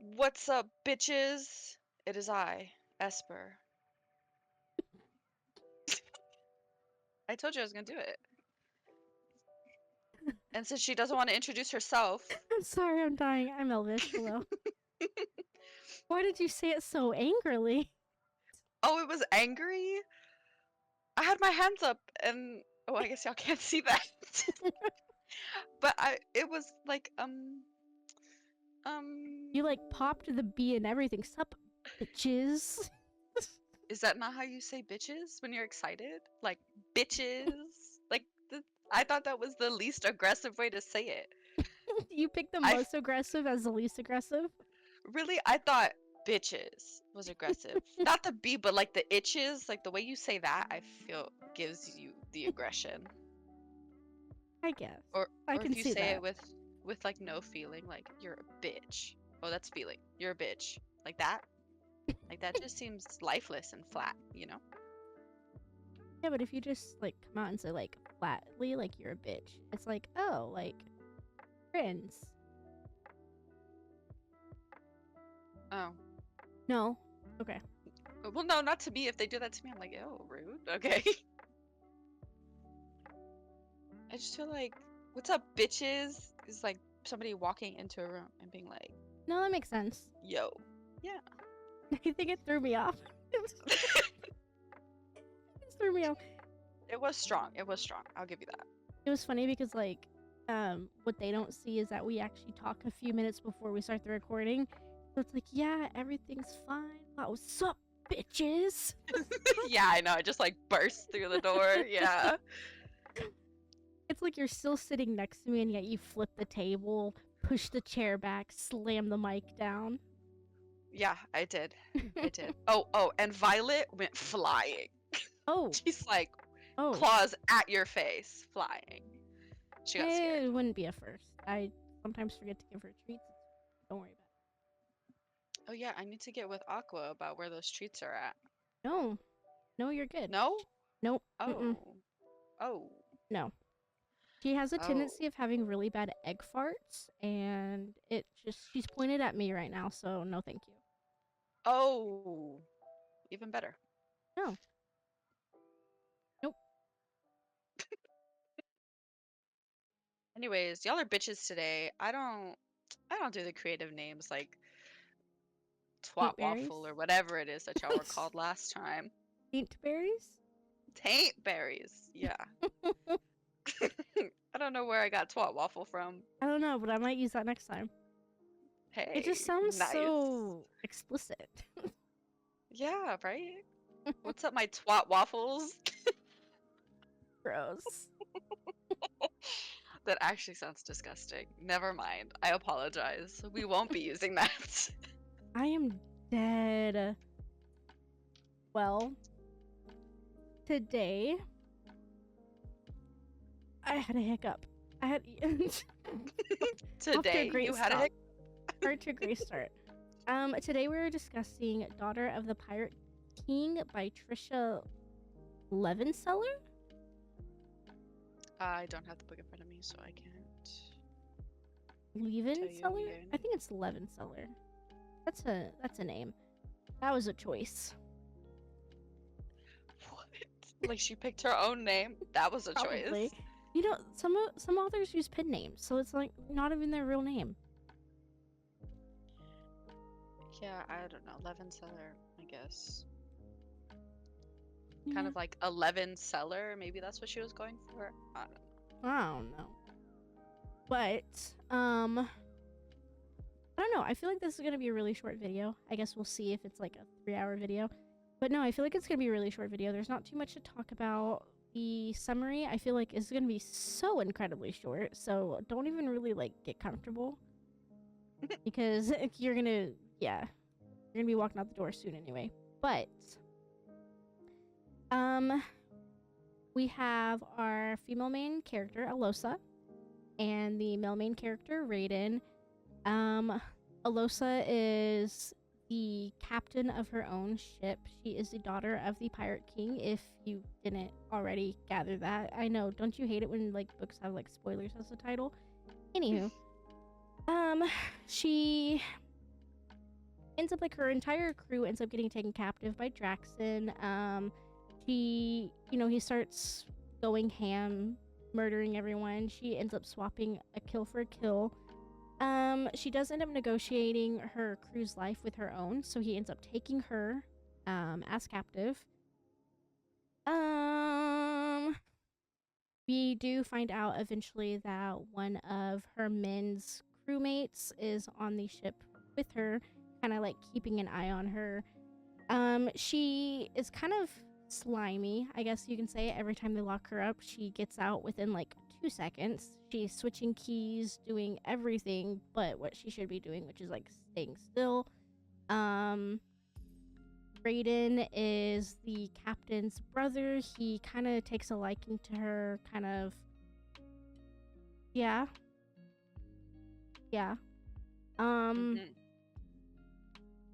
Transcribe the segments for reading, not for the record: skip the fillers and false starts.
What's up, bitches? It is I, Esper. I told you I was gonna do it. And since she doesn't want to introduce herself, I'm sorry, I'm dying. I'm Elvish. Hello. Why did you say it so angrily? oh, it was angry. I had my hands up, and oh, I guess y'all can't see that. but it was like You like popped the B and everything. Sup, bitches. Is that not how you say bitches when you're excited? Like bitches. like I thought that was the least aggressive way to say it. You picked the I most aggressive as the least aggressive. really I thought bitches was aggressive. Not the B, but like the itches, like the way you say that, I feel gives you the aggression. I guess. Or I or can if you see say that. it with like no feeling, like you're a bitch. Oh, that's feeling. You're a bitch. Like that. Like that just seems lifeless and flat, you know? Yeah, but if you just like come out and say like flatly, like you're a bitch, it's like, oh, like friends. Oh. No. Okay. Well, no, not to me. If they do that to me, I'm like, oh, rude. Okay. I just feel like, what's up, bitches? Is like somebody walking into a room and being like, No, that makes sense. yo. Yeah. I think it threw me off. It threw me off. It was strong. It was strong. I'll give you that. It was funny because like what they don't see is that we actually talk a few minutes before we start the recording. So it's like, yeah, everything's fine. Wow, what's up, bitches? yeah, I know. I just like burst through the door. Yeah. It's like you're still sitting next to me and yet you flip the table, push the chair back, slam the mic down. Yeah, I did. I did. Oh, and Violet went flying. Oh. She's like Oh. claws at your face, flying. She got scared. It wouldn't be a first. I sometimes forget to give her treats. Don't worry about it. Oh yeah, I need to get with Aqua about where those treats are at. No. No, you're good. No? Nope. Oh. Mm-mm. Oh. No. She has a Oh. tendency of having really bad egg farts, and she's pointed at me right now, so no thank you. Oh. Even better. No. Nope. Anyways, y'all are bitches today. I don't do the creative names like Twat Taintberries? Waffle or whatever it is that y'all were called last time. Taintberries? Taint berries. Yeah. I don't know where I got Twat Waffle from. I don't know, but I might use that next time. Hey. It just sounds nice. so explicit. Yeah, right? What's up, my Twat Waffles? Gross. That actually sounds disgusting. Never mind. I apologize. We won't be using that. I am dead. Well, today I had a hiccup. I had Today you had a hiccup. Start to a great start. Today we were discussing Daughter of the Pirate King by Tricia Levenseller. I don't have the book in front of me, so I can't. Levenseller? I think it's Levenseller. That's a name. That was a choice. What? Like she picked her own name? That was a Probably. choice. You know, some authors use pen names, so it's like not even their real name. Yeah, I don't know. Levenseller, I guess. Yeah. Kind of like 11 seller. Maybe that's what she was going for. I don't know. I don't know. But I don't know. I feel like this is gonna be a really short video. I guess we'll see if it's like a 3-hour video. But no, I feel like it's gonna be a really short video. There's not too much to talk about. The summary, I feel like, is gonna be so incredibly short. So don't even really like get comfortable because you're gonna be walking out the door soon anyway. But we have our female main character Alosa and the male main character Raiden. Alosa is the captain of her own ship. She is the daughter of the Pirate King, if you didn't already gather that. I know, don't you hate it when like books have like spoilers as the title? Anywho, she ends up like her entire crew ends up getting taken captive by Draxon. He starts going ham, murdering everyone. She ends up swapping a kill for a kill. She does end up negotiating her crew's life with her own, so he ends up taking her as captive. We do find out eventually that one of her men's crewmates is on the ship with her, kind of like keeping an eye on her. She is kind of slimy, I guess you can say. Every time they lock her up, she gets out within like 2 seconds. She's switching keys, doing everything but what she should be doing, which is like staying still. Brayden is the captain's brother. He kind of takes a liking to her, kind of. Yeah.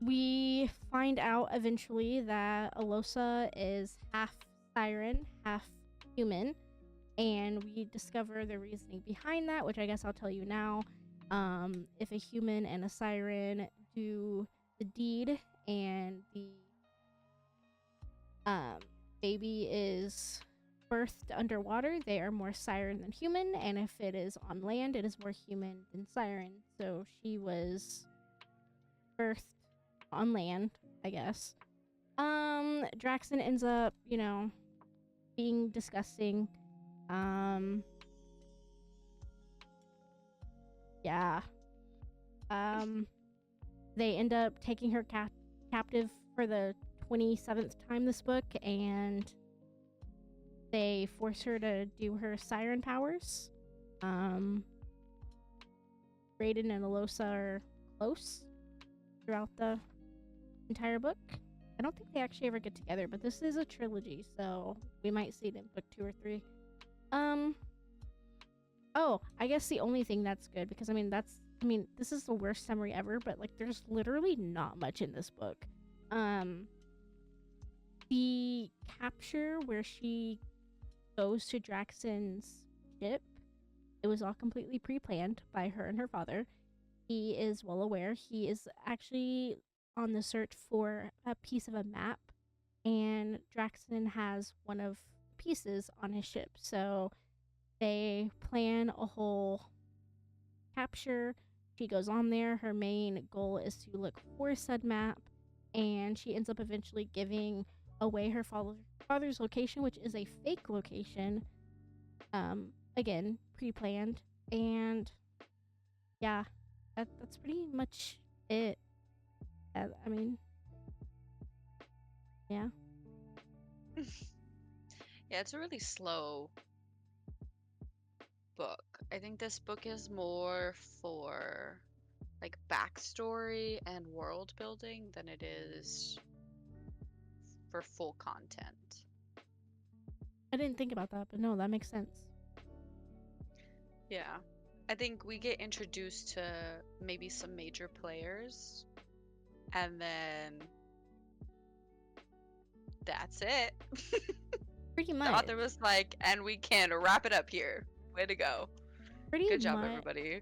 We find out eventually that Alosa is half siren, half human, and we discover the reasoning behind that, which I guess I'll tell you now. If a human and a siren do the deed and the baby is birthed underwater, they are more siren than human, and if it is on land, it is more human than siren. So she was birthed on land, I guess. Draxon ends up, being disgusting. Yeah. They end up taking her captive for the 27th time this book, and they force her to do her siren powers. Brayden and Alosa are close throughout the entire book. I don't think they actually ever get together, but this is a trilogy, so we might see it in book 2 or 3. Oh, I guess the only thing that's good, because this is the worst summary ever, but like there's literally not much in this book. The capture where she goes to Draxon's ship, it was all completely pre-planned by her and her father. He is well aware. He is actually on the search for a piece of a map, and Draxon has one of the pieces on his ship. So they plan a whole capture. She goes on there. Her main goal is to look for said map, and she ends up eventually giving away her father's location, which is a fake location. Again, pre-planned, and yeah, that's pretty much it. Yeah. Yeah, it's a really slow book. I think this book is more for like backstory and world building than it is for full content. I didn't think about that, but no, that makes sense. Yeah. I think we get introduced to maybe some major players, and then that's it. Pretty much. The author was like, and we can wrap it up here. Way to go. Good job, everybody.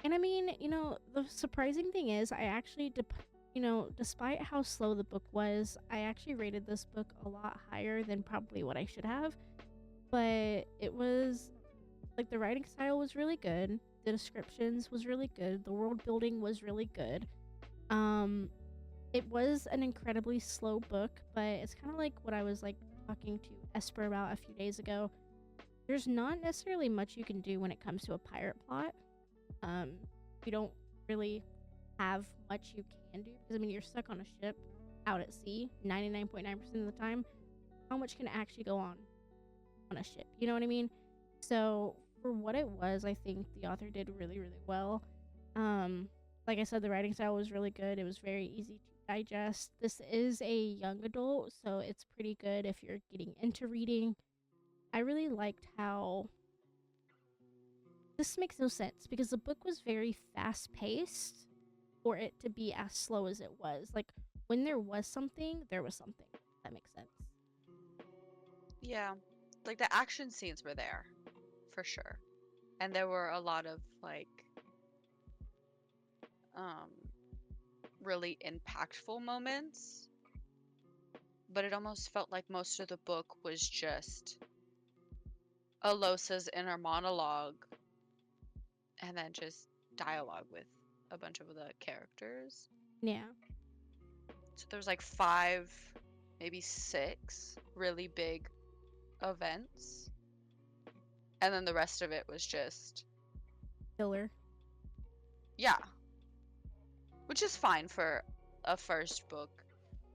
And the surprising thing is, I actually, despite how slow the book was, I actually rated this book a lot higher than probably what I should have. But it was, like, the writing style was really good. The descriptions was really good. The world building was really good. It was an incredibly slow book, but it's kind of like what I was, like, talking to Esper about a few days ago. There's not necessarily much you can do when it comes to a pirate plot. You don't really have much you can do, because you're stuck on a ship out at sea 99.9% of the time. How much can actually go on a ship? You know what I mean? So for what it was, I think the author did really, really well. Like I said, the writing style was really good. It was very easy to digest. This is a young adult, so it's pretty good if you're getting into reading. I really liked how this makes no sense, because the book was very fast paced for it to be as slow as it was. Like, when there was something, there was something. That makes sense. Yeah. Like, the action scenes were there, for sure. And there were a lot of, like, really impactful moments, but it almost felt like most of the book was just Alosa's inner monologue and then just dialogue with a bunch of the characters. Yeah. So there's like 5, maybe 6 really big events. And then the rest of it was just Filler. yeah. Which is fine for a first book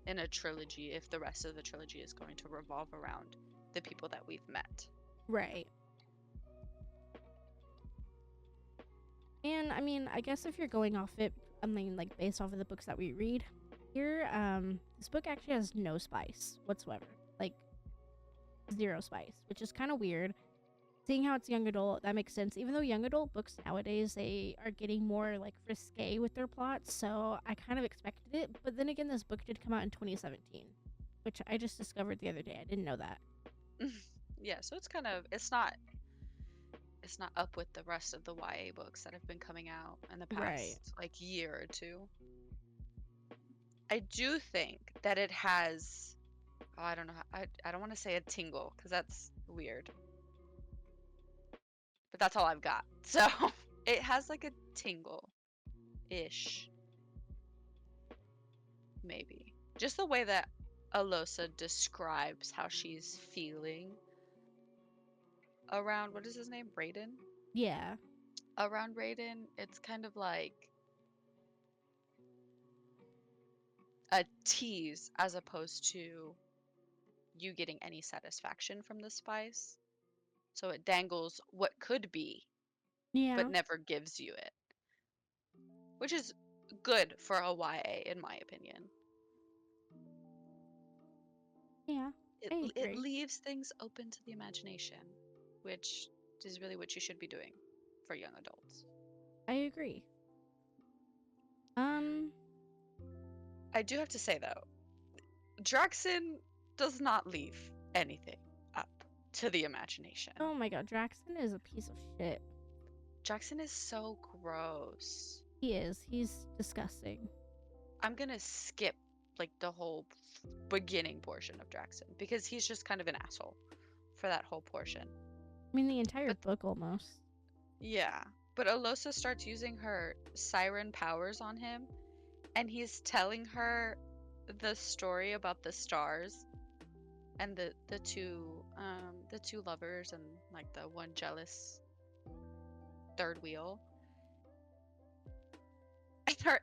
in a trilogy if the rest of the trilogy is going to revolve around the people that we've met. Right. And I mean, I guess if you're going off it, I mean, like based off of the books that we read here, this book actually has no spice whatsoever. Like 0 spice, which is kind of weird. Seeing how it's young adult, that makes sense. Even though young adult books nowadays, they are getting more like risque with their plots, so I kind of expected it. But then again, this book did come out in 2017, which I just discovered the other day. I didn't know that. Yeah, so it's kind of it's not up with the rest of the YA books that have been coming out in the past like year or two. I do think that it has I don't know, I don't want to say a tingle because that's weird. But that's all I've got. So it has like a tingle-ish. Maybe. Just the way that Alosa describes how she's feeling around, what is his name? Raiden? Yeah. Around Raiden, it's kind of like a tease as opposed to you getting any satisfaction from the spice. So it dangles what could be, Yeah. but never gives you it. Which is good for a YA, in my opinion. Yeah. It leaves things open to the imagination, which is really what you should be doing for young adults. I agree. I do have to say though, Draxon does not leave anything up to the imagination. Oh my god, Draxon is a piece of shit. Draxon is so gross. He is. He's disgusting. I'm gonna skip like the whole beginning portion of Draxon because he's just kind of an asshole for that whole portion. I mean, the entire book almost. Yeah, but Alosa starts using her siren powers on him, and he's telling her the story about the stars and the two lovers and like the one jealous third wheel.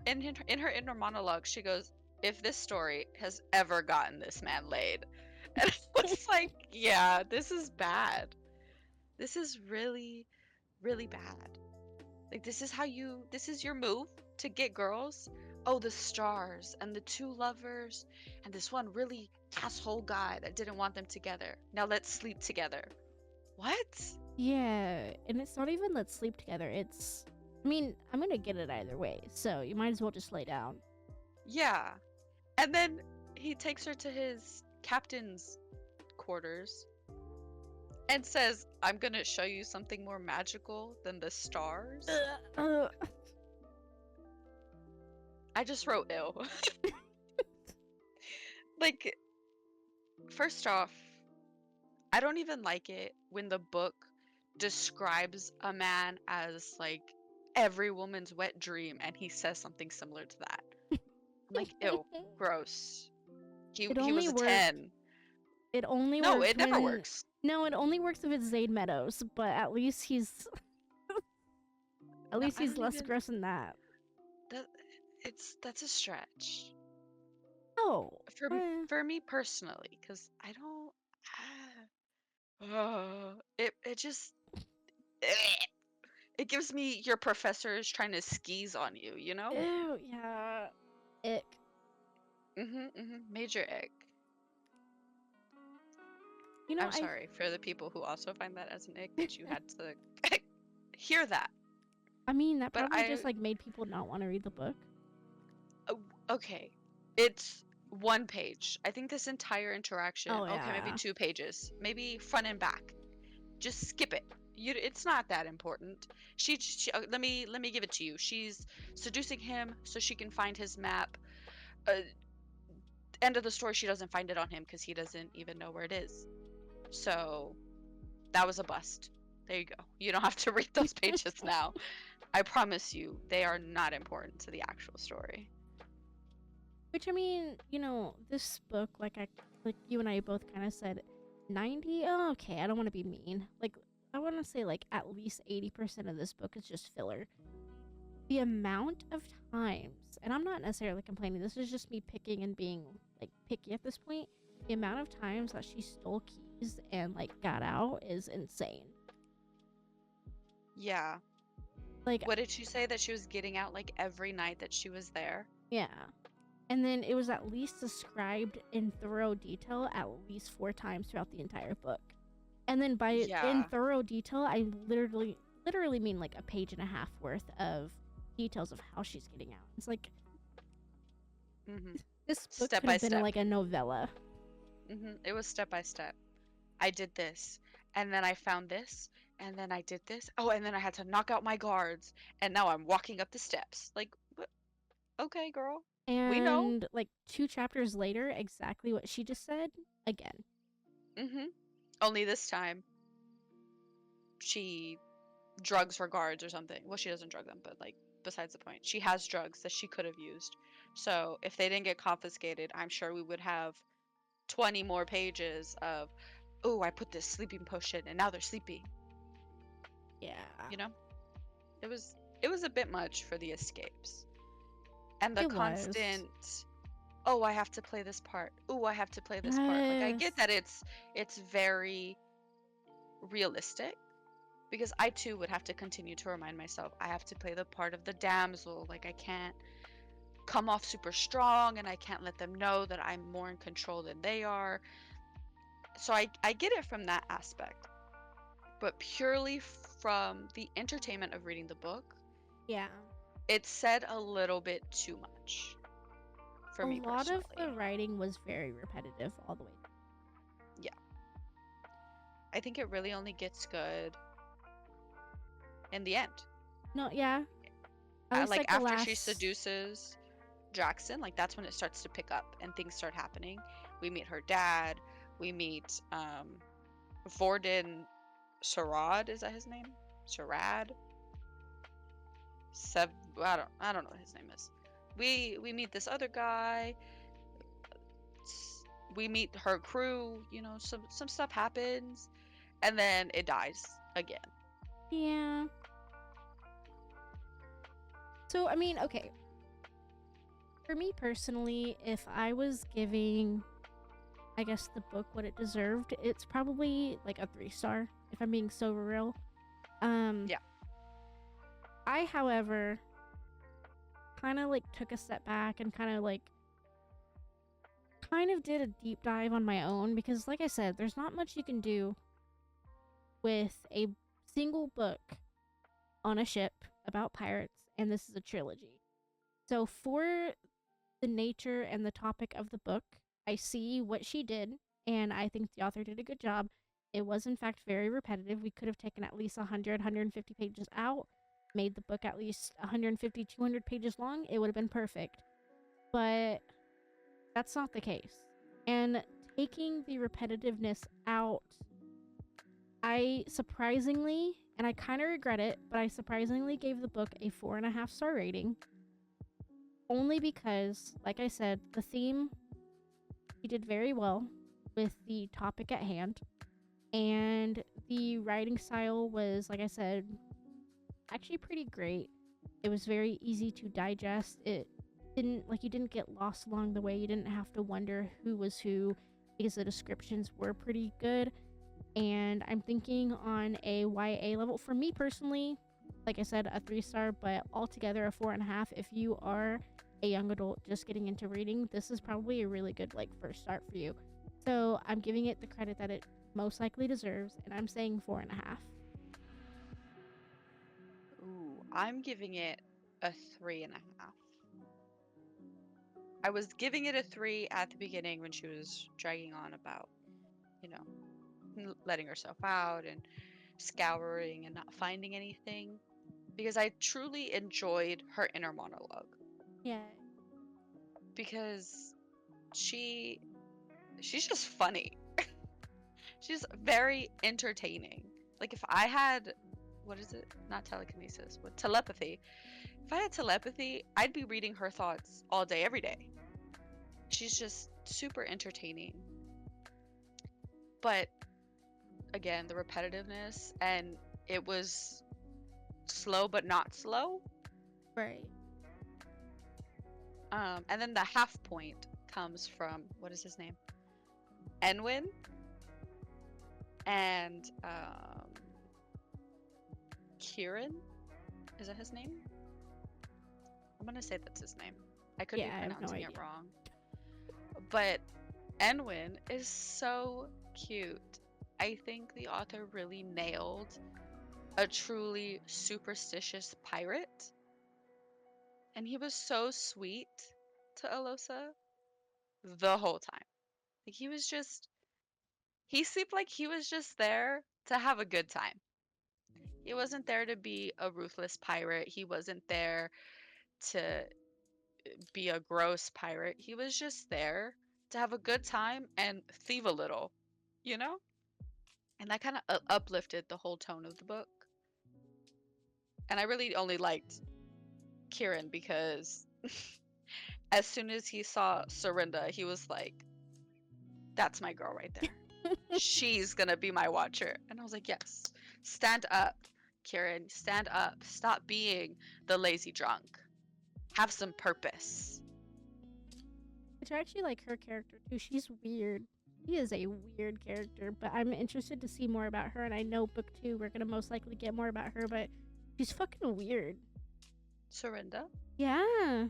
And in her inner monologue, she goes, "If this story has ever gotten this man laid," and I was like, "Yeah, this is bad. This is really, really bad. Like this is your move to get girls. Oh, the stars and the two lovers and this one really asshole guy that didn't want them together. Now let's sleep together." What? Yeah, and it's not even let's sleep together. It's, I mean, I'm gonna get it either way, so you might as well just lay down. Yeah. And then he takes her to his captain's quarters and says, "I'm gonna show you something more magical than the stars." I just wrote ill. Like, first off, I don't even like it when the book describes a man as like every woman's wet dream and he says something similar to that. I'm like, ew, gross. He was a 10. It only No, works it never works. No, it only works if it's Zayd Meadows, but at least he's he's less gross than that. That's a stretch. Oh, for me personally, because I don't. It just it gives me your professors trying to skis on you, you know? Ew, yeah, ick. Major ick. You know, I'm sorry for the people who also find that as an ick that you had to hear that. I mean, that probably just like made people not want to read the book. Okay, it's 1 page. I think this entire interaction. Oh, yeah. Okay, maybe 2 pages, maybe front and back. Just skip it. It's not that important. Let me give it to you. She's seducing him so she can find his map. Uh, End of the story. She doesn't find it on him because he doesn't even know where it is. So that was a bust. There you go. You don't have to read those pages now. I promise you, they are not important to the actual story. Which, I mean, this book, like you and I both kind of said, 90. Oh, okay, I don't want to be mean. Like, I want to say like at least 80% of this book is just filler. The amount of times, and I'm not necessarily complaining. This is just me picking and being like picky at this point. The amount of times that she stole keys and like got out is insane. Yeah. Like, What did she say that she was getting out like every night that she was there? yeah. And then it was at least described in thorough detail at least 4 times throughout the entire book. And then by in thorough detail, I literally mean like a page and a half worth of details of how she's getting out. It's like this book Step could by have been step. like a novella. It was step by step. I did this, and then I found this, and then I did this. Oh, and then I had to knock out my guards, and now I'm walking up the steps. Like, what? Okay, girl. And we know. Like 2 chapters later, exactly what she just said again. Only this time, she drugs her guards or something. Well, she doesn't drug them, but like, besides the point. She has drugs that she could have used. So if they didn't get confiscated, I'm sure we would have 20 more pages of, oh, I put this sleeping potion and now they're sleeping. Yeah. It was a bit much for the escapes. And the constant, oh, I have to play this part. Oh, I have to play this part. Like, I get that it's very realistic, because I too would have to continue to remind myself I have to play the part of the damsel. Like, I can't come off super strong, and I can't let them know that I'm more in control than they are. So I get it from that aspect. But purely from the entertainment of reading the book, yeah, it said a little bit too much for me personally. A lot of the writing was very repetitive all the way. Yeah. I think it really only gets good in the end. No, yeah. Like after she seduces Jackson, like that's when it starts to pick up and things start happening. We meet her dad. We meet Vorden Sarad. Is that his name? Sarad? I don't know what his name is. We meet this other guy. We meet her crew. Some stuff happens, and then it dies again. Yeah. So, I mean, okay. For me personally, if I was giving, I guess, the book what it deserved, it's probably like a 3-star, if I'm being so real. Yeah. I, however, kind of like took a step back and kind of did a deep dive on my own, because like I said, there's not much you can do with a single book on a ship about pirates, and this is a trilogy. So for the nature and the topic of the book, I see what she did, and I think the author did a good job. It was in fact very repetitive. We could have taken at least 150 pages out, made the book at least 150, 200 pages long. It would have been perfect. But that's not the case. And taking the repetitiveness out, I surprisingly, and I kind of regret it, but I surprisingly gave the book a 4.5-star rating. Only because, like I said, the theme, he did very well with the topic at hand. And the writing style was, like I said, actually pretty great. It was very easy to digest. It didn't, like, you didn't get lost along the way. You didn't have to wonder who was who, because the descriptions were pretty good. And I'm thinking on a YA level, for me personally, like I said, a 3-star, but altogether a 4.5. If you are a young adult just getting into reading, this is probably a really good first start for you. So I'm giving it the credit that it most likely deserves, and I'm saying 4.5. Ooh, I'm giving it a 3.5. I was giving it a 3 at the beginning when she was dragging on about, letting herself out and scouring and not finding anything, because I truly enjoyed her inner monologue, Yeah. because she's just funny. She's very entertaining. Like if I had, what is it? Not telekinesis, what telepathy. If I had telepathy, I'd be reading her thoughts all day, every day. She's just super entertaining. But again, the repetitiveness, and it was slow but not slow. Right. And then the half point comes from, what is his name? Enwin and Kieran. Is that his name? I'm gonna say that's his name. I could be Yeah, I have no pronouncing it idea. wrong. But Enwin is so cute. I think the author really nailed a truly superstitious pirate. And he was so sweet to Alosa the whole time. Like he seemed like he was just there to have a good time. He wasn't there to be a ruthless pirate. He wasn't there to be a gross pirate. He was just there to have a good time and thieve a little, you know? And that kind of uplifted the whole tone of the book. And I really only liked Kieran because as soon as he saw Sorinda, he was like, that's my girl right there. She's gonna be my watcher. And I was like, yes, stand up, Kieran, stand up. Stop being the lazy drunk. Have some purpose. Which I actually like her character too. She's weird. She is a weird character, but I'm interested to see more about her. And I know book 2, we're gonna most likely get more about her, but she's fucking weird. Sorinda? Yeah.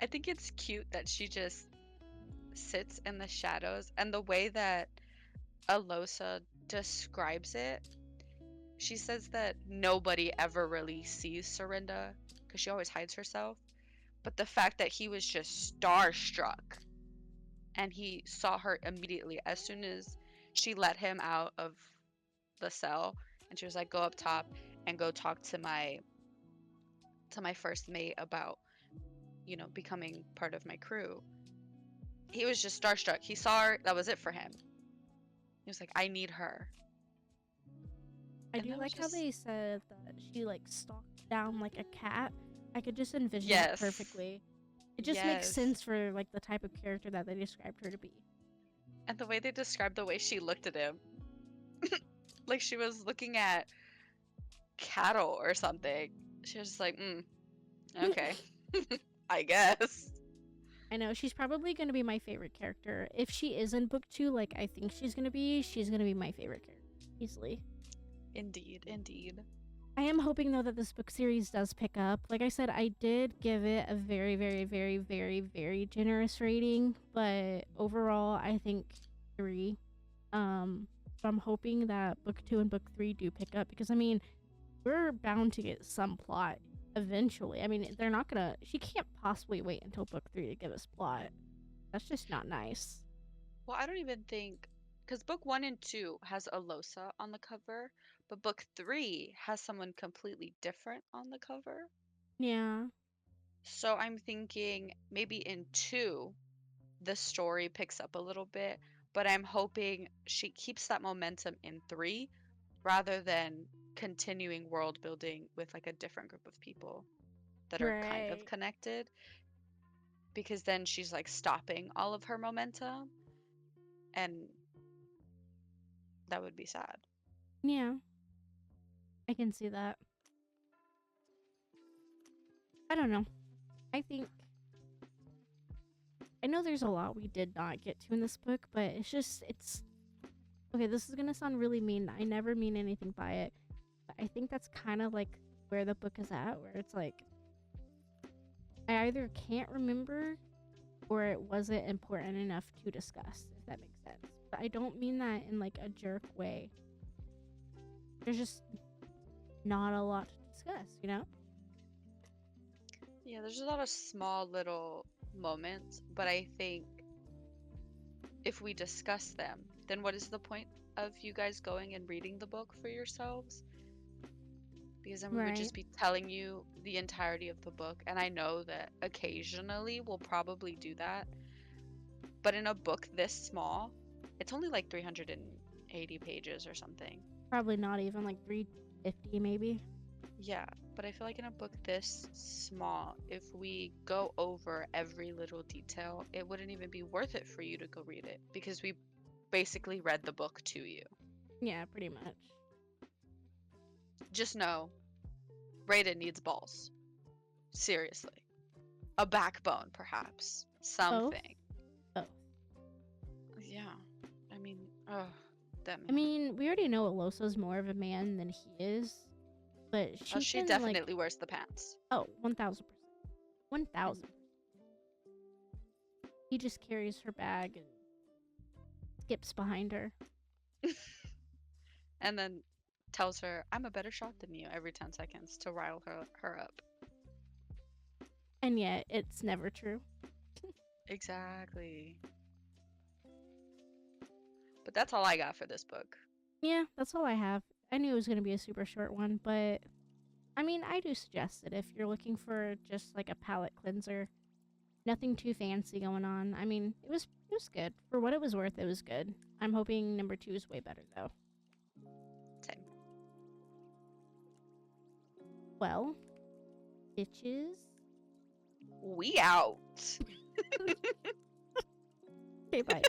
I think it's cute that she just sits in the shadows, and the way that Alosa describes it, she says that nobody ever really sees Sorinda because she always hides herself. But the fact that he was just starstruck and he saw her immediately as soon as she let him out of the cell, and she was like, go up top and go talk to my first mate about, becoming part of my crew. He was just starstruck. He saw her, that was it for him. He was like, I need her. I And do that was like how just, they said that she like stalked down like a cat. I could just envision it yes. perfectly. It just makes Yes. sense for like the type of character that they described her to be. And the way they described the way she looked at him, like she was looking at cattle or something. She was just like, okay, I guess. I know she's probably gonna be my favorite character. If she is in book 2, like I think she's gonna be my favorite character easily. Indeed, indeed. I am hoping though that this book series does pick up. Like I said, I did give it a very, very, very, very, very generous rating, but overall I think 3. So I'm hoping that book 2 and book 3 do pick up, because I mean, we're bound to get some plot eventually. I mean, they're not gonna. She can't possibly wait until book 3 to give us plot. That's just not nice. Well, I don't even think, because book 1 and 2 has Alosa on the cover, but book 3 has someone completely different on the cover. Yeah. So I'm thinking maybe in 2, the story picks up a little bit, but I'm hoping she keeps that momentum in 3 rather than continuing world building with like a different group of people that are kind of Right. connected, because then she's like stopping all of her momentum, and that would be sad. Yeah. I can see that. I don't know. I think I know there's a lot we did not get to in this book, but it's okay, this is gonna sound really mean. I never mean anything by it. But I think that's kind of like where the book is at, where it's like I either can't remember or it wasn't important enough to discuss, if that makes sense. But I don't mean that in like a jerk way. There's just not a lot to discuss, you know? Yeah, there's a lot of small little moments, but I think if we discuss them, then what is the point of you guys going and reading the book for yourselves, because then we would Right. just be telling you the entirety of the book. And I know that occasionally we'll probably do that, but in a book this small, it's only like 380 pages or something. Probably not even like 350 maybe. Yeah, but I feel like in a book this small, if we go over every little detail, it wouldn't even be worth it for you to go read it, because we basically read the book to you. Yeah, pretty much. Just know, Raiden needs balls. Seriously. A backbone, perhaps. Both. Something. Both. Yeah. I mean, ugh, that I man. mean, we already know Alosa's more of a man than he is, but Oh, she she can definitely wears the pants. Oh, 1000%. 1000. He just carries her bag and skips behind her. And then tells her, I'm a better shot than you every 10 seconds to rile her up. And yet, it's never true. Exactly. But that's all I got for this book. Yeah, that's all I have. I knew it was going to be a super short one, but I mean, I do suggest it if you're looking for just like a palate cleanser. Nothing too fancy going on. I mean, it was good. For what it was worth, it was good. I'm hoping number 2 is way better though. Same. Well, bitches. We out. Okay, bye.